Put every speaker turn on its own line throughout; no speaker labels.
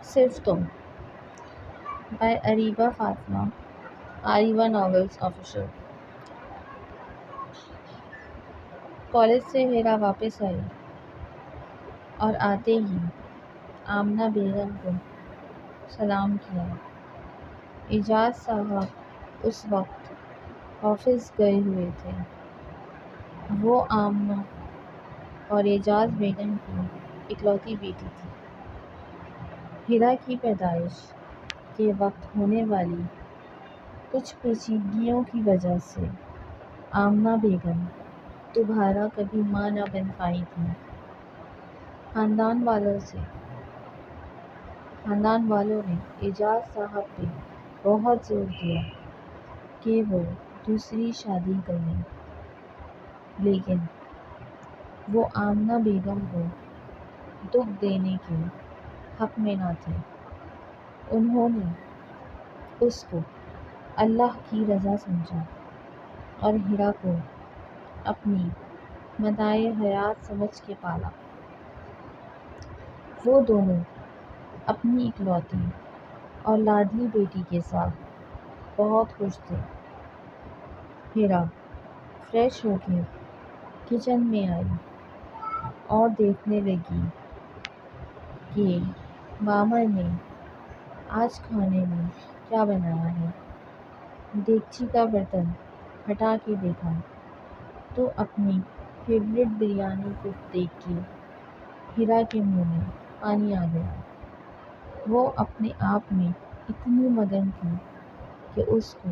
صرف Tum by Areeba Fatima, Areeba novels official. College سے ہیرا واپس آئی اور آتے ہی آمنہ بیگم کو سلام کیا۔ اعجاز صاحب اس وقت آفس گئے ہوئے تھے۔ وہ آمنہ اور اعجاز بیگم کی اکلوتی بیٹی تھی۔ ہیرا کی پیدائش کے وقت ہونے والی کچھ پیچیدگیوں کی وجہ سے آمنہ بیگم دوبارہ کبھی ماں نہ بن پائی تھیں۔ خاندان والوں نے اعجاز صاحب پہ بہت زور دیا کہ وہ دوسری شادی کریں، لیکن وہ آمنہ بیگم کو دکھ دینے کے حق میں نہ تھے۔ انہوں نے اس کو اللہ کی رضا سمجھا اور ہیرا کو اپنی متاع حیات سمجھ کے پالا۔ وہ دونوں اپنی اکلوتی اور لاڈلی بیٹی کے ساتھ بہت خوش تھے۔ ہیرا فریش ہو کے کچن میں آئی اور دیکھنے لگی کہ ماما نے آج کھانے میں کیا بنایا ہے۔ دیگچی کا برتن ہٹا کے دیکھا تو اپنی فیورٹ بریانی کو دیکھ کے ہیرا کے منہ میں پانی آ گیا۔ وہ اپنے آپ میں اتنی مگن تھی کہ اس کو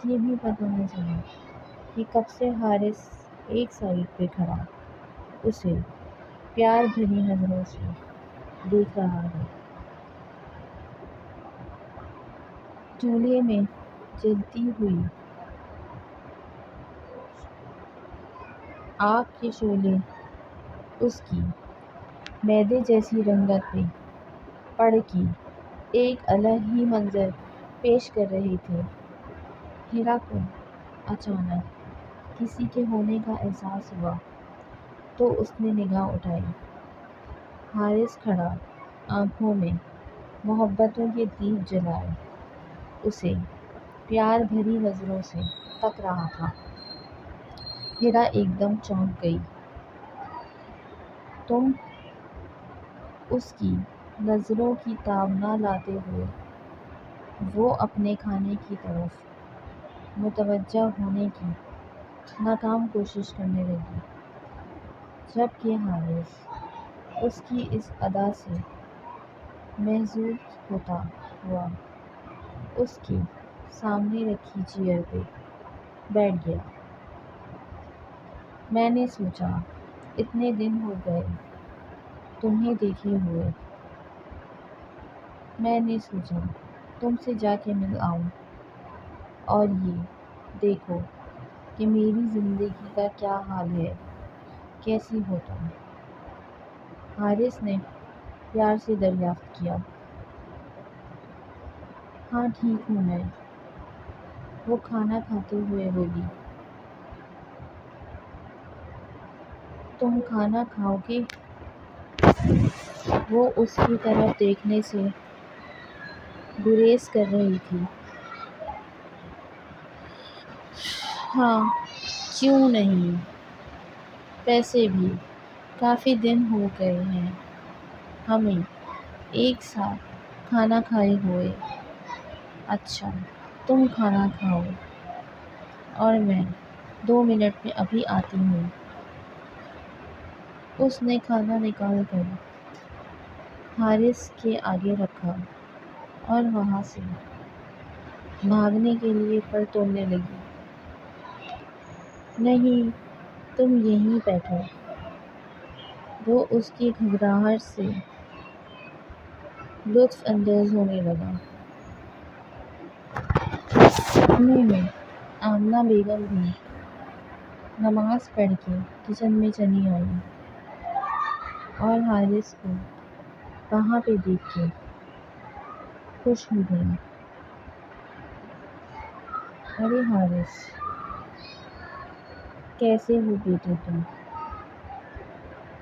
یہ بھی پتہ نہ چلا کہ کب سے حارث ایک سائڈ پہ کھڑا اسے پیار بھری نظروں سے دیکھ رہا ہے۔ چولہے میں جلتی ہوئی آگ کے شعلے اس کی معدے جیسی رنگت پہ پڑ کے ایک الگ ہی منظر پیش کر رہے تھے۔ ہیرا کو اچانک کسی کے ہونے کا احساس ہوا تو اس نے نگاہ اٹھائی۔ حارث کھڑا آنکھوں میں محبتوں کے دیپ جلائے اسے پیار بھری نظروں سے تک رہا تھا۔ ہیرا ایک دم چونک گئی۔ تم اس کی نظروں کی تاب نہ لاتے ہوئے وہ اپنے کھانے کی طرف متوجہ ہونے کی ناکام کوشش کرنے لگی، جبکہ حارث اس کی اس ادا سے محظوظ ہوتا ہوا اس کے سامنے رکھی چیئر پہ بیٹھ گیا۔ میں نے سوچا اتنے دن ہو گئے تمہیں دیکھے ہوئے، میں نے سوچا تم سے جا کے مل آؤں، اور یہ دیکھو کہ میری زندگی کا کیا حال ہے، کیسی ہو تم؟ حارث نے پیار سے دریافت کیا۔ ہاں ٹھیک ہوں میں، وہ کھانا کھاتے ہوئے بولی۔ تم کھانا کھاؤ گے؟ وہ اس کی طرف دیکھنے سے گریز کر رہی تھی۔ ہاں کیوں نہیں، ویسے بھی کافی دن ہو گئے ہیں ہمیں ایک ساتھ کھانا کھائے ہوئے۔ اچھا تم کھانا کھاؤ اور میں 2 منٹ میں ابھی آتی ہوں۔ اس نے کھانا نکال کر حارث کے آگے رکھا اور وہاں سے بھاگنے کے لیے پر توڑنے لگی۔ نہیں تم یہیں بیٹھو۔ وہ اس کی گھبراہٹ سے لطف اندوز ہونے لگا۔ اتنے میں آمنہ بیگم بھی نماز پڑھ کے کچن میں چلی آئی اور حارث کو وہاں پہ دیکھ کے خوش ہو گئی۔ ارے حارث کیسے ہو بیٹے تم؟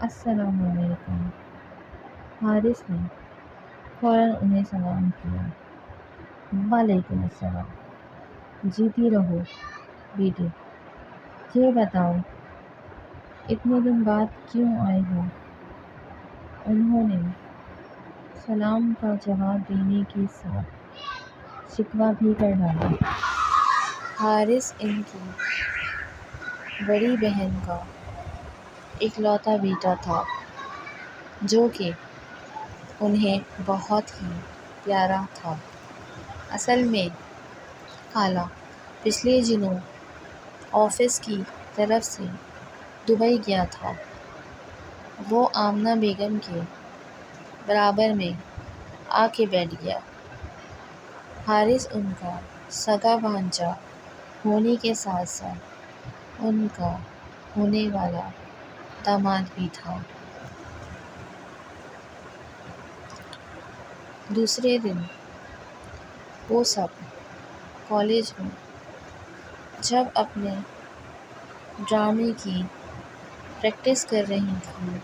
السلام علیکم۔ حارث نے فوراً انہیں سلام کیا۔ وعلیکم السلام۔ جیتی رہو بیٹے۔ یہ بتاؤ اتنے دن بعد کیوں آئے ہو؟ انہوں نے سلام کا جواب دینے کے ساتھ شکوہ بھی کر ڈالا۔ حارث ان کی بڑی بہن کا اکلوتا بیٹا تھا جو کہ انہیں بہت ہی پیارا تھا۔ اصل میں خالہ پچھلے دنوں آفس کی طرف سے دبئی گیا تھا۔ وہ آمنہ بیگم کے برابر میں آ کے بیٹھ گیا۔ حارث ان کا سگا بھانجا ہونے کے ساتھ ساتھ ان کا ہونے والا داماد بھی تھا۔ دوسرے دن وہ سب کالج میں جب اپنے ڈرامے کی پریکٹس کر رہی تھیں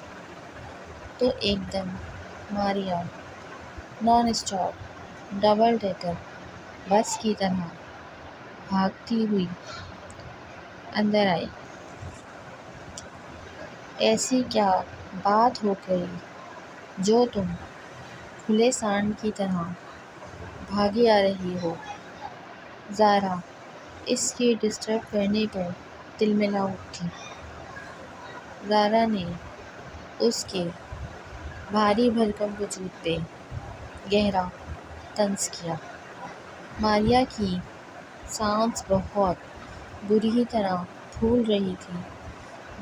تو ایک دم ماریا نان اسٹاپ ڈبل ڈیکر بس کی طرح بھاگتی ہوئی اندر آئی۔ ایسی کیا بات ہو گئی جو تم کھلے سانڈ کی طرح بھاگی آ رہی ہو؟ زارا اس کے ڈسٹرب کرنے پر تلملا اٹھی۔ زارا نے اس کے بھاری بھرکم وجود پہ گہرا طنز کیا۔ ماریا کی سانس بہت بری طرح پھول رہی تھی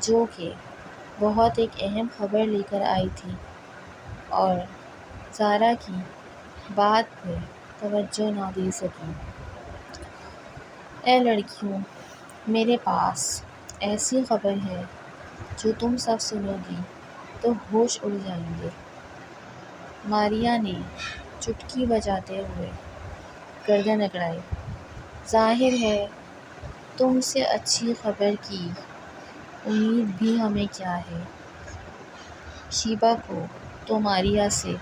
جو کہ بہت ایک اہم خبر لے کر آئی تھی اور زارا کی بات پہ توجہ نہ دے سکی۔ اے لڑکیوں، میرے پاس ایسی خبر ہے جو تم سب سنو گی تو ہوش اڑ جائیں گے۔ ماریا نے چٹکی بجاتے ہوئے گردن اکڑائی۔ ظاہر ہے تم سے اچھی خبر کی امید بھی ہمیں کیا ہے۔ شیبا کو تو ماریا سے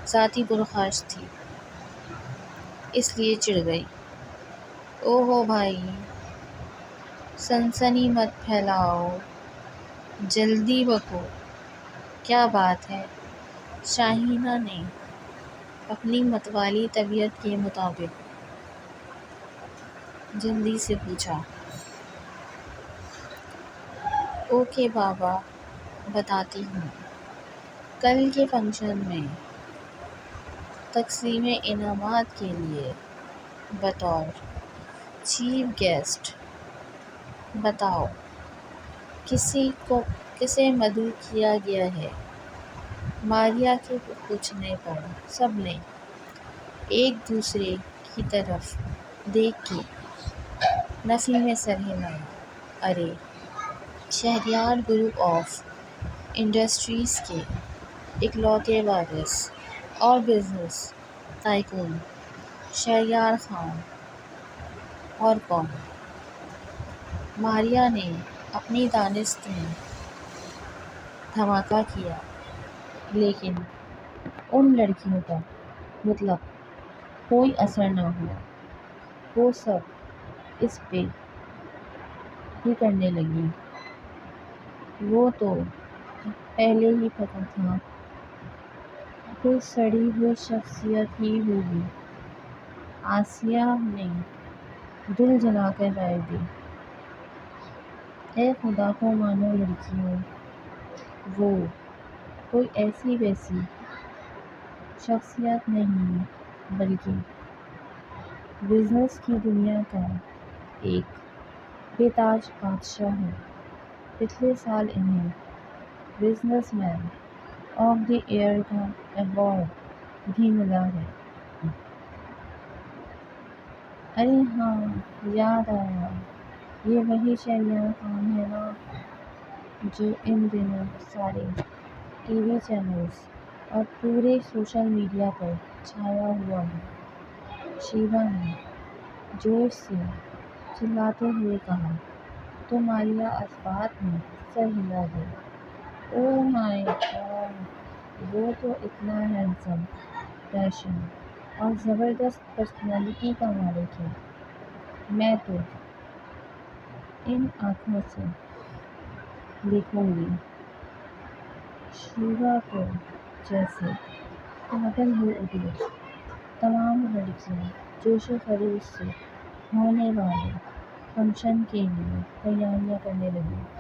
ذاتی پرخاش تھی، اس لیے چڑ گئی۔ اوہو بھائی، سنسنی مت پھیلاؤ، جلدی بکو، کیا بات ہے؟ شاہینہ نے اپنی متوالی طبیعت کے مطابق جلدی سے پوچھا۔ اوکے بابا، بتاتی ہوں۔ کل کے فنکشن میں تقسیم انعامات کے لیے بطور چیف گیسٹ بتاؤ کسے مدعو کیا گیا ہے؟ ماریا کے پوچھنے پر سب نے ایک دوسرے کی طرف دیکھ کے نفی میں سر ہلایا۔ ارے شہریار گروپ آف انڈسٹریز کے اکلوتے وارث اور بزنس ٹائکون شہریار خان، اور کون؟ ماریا نے اپنی دانست میں دھماکہ کیا، لیکن ان لڑکیوں پر مطلق کوئی اثر نہ ہوا۔ وہ سب اس پہ ہی کرنے لگیں۔ وہ تو پہلے ہی پتہ تھا کوئی سڑی ہوئی شخصیت ہی ہوگی۔ آسیہ نے دل جلا کر رائے دی۔ اے خدا کو مانو لڑکیوں، وہ کوئی ایسی ویسی شخصیت نہیں بلکہ بزنس کی دنیا کا ایک بے تاج بادشاہ ہے۔ پچھلے سال انہیں businessman of the year کا ایوارڈ بھی ملا ہے۔ ارے ہاں، یاد آیا، یہ وہی شہریار خان ہے نا جو ان دنوں سارے ٹی وی چینلز اور پورے سوشل میڈیا پر چھایا ہوا ہے۔ شیبا نے جوش سے چلاتے ہوئے کہا تو ماریا اس بات میں سر ہلا دی۔ اوہ مائی گاڈ، وہ تو اتنا ہینڈسم پیشن اور زبردست پرسنالٹی کا مالک ہے۔ میں تو ان آنکھوں سے دیکھوں گی شیوا کو جیسے پاگل ہو اٹھی۔ تمام لڑکیاں جوش و خروش سے ہونے والے فنکشن کے لیے تیاریاں کرنے لگی۔